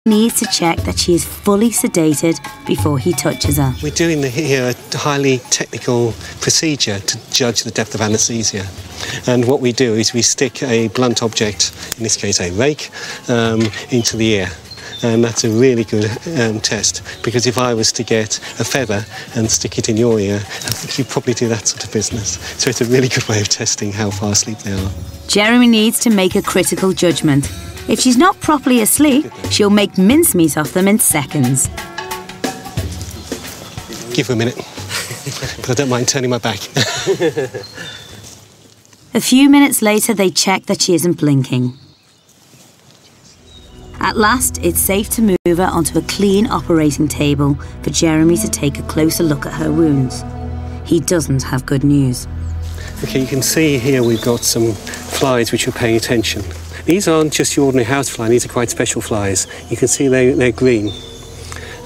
needs to check that she is fully sedated before he touches her. We're doing here a highly technical procedure to judge the depth of anaesthesia. And what we do is we stick a blunt object, in this case a rake, into the ear. And that's a really good test, because if I was to get a feather and stick it in your ear, I think you'd probably do that sort of business. So it's a really good way of testing how far asleep they are. Jeremy needs to make a critical judgment. If she's not properly asleep, she'll make mincemeat of them in seconds. Give her a minute, but I don't mind turning my back. A few minutes later, they check that she isn't blinking. At last, it's safe to move her onto a clean operating table for Jeremy to take a closer look at her wounds. He doesn't have good news. OK, you can see here we've got some flies which are paying attention. These aren't just your ordinary housefly, these are quite special flies. You can see they're green.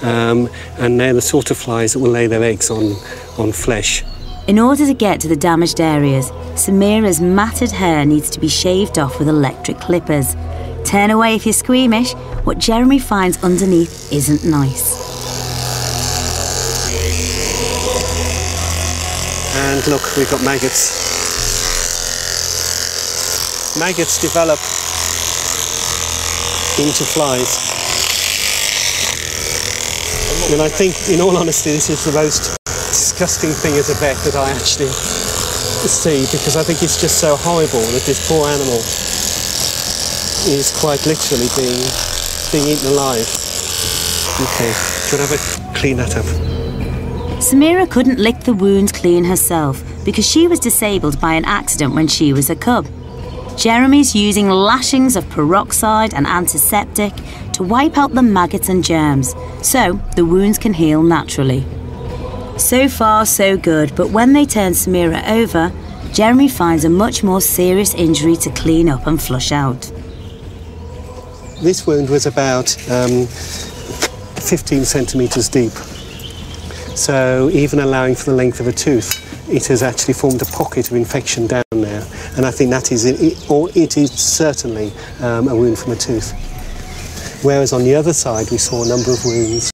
And they're the sort of flies that will lay their eggs on flesh. In order to get to the damaged areas, Samira's matted hair needs to be shaved off with electric clippers. Turn away if you're squeamish. What Jeremy finds underneath isn't nice. And look, we've got maggots. Maggots develop into flies. And I think, in all honesty, this is the most disgusting thing as a vet that I actually see, because I think it's just so horrible that this poor animal is quite literally being eaten alive. OK, do you want to have a clean that up? Samira couldn't lick the wounds clean herself because she was disabled by an accident when she was a cub. Jeremy's using lashings of peroxide and antiseptic to wipe out the maggots and germs, so the wounds can heal naturally. So far, so good, but when they turn Samira over, Jeremy finds a much more serious injury to clean up and flush out. This wound was about 15 centimetres deep. So even allowing for the length of a tooth, it has actually formed a pocket of infection down there. And I think that is it, or it is certainly a wound from a tooth. Whereas on the other side, we saw a number of wounds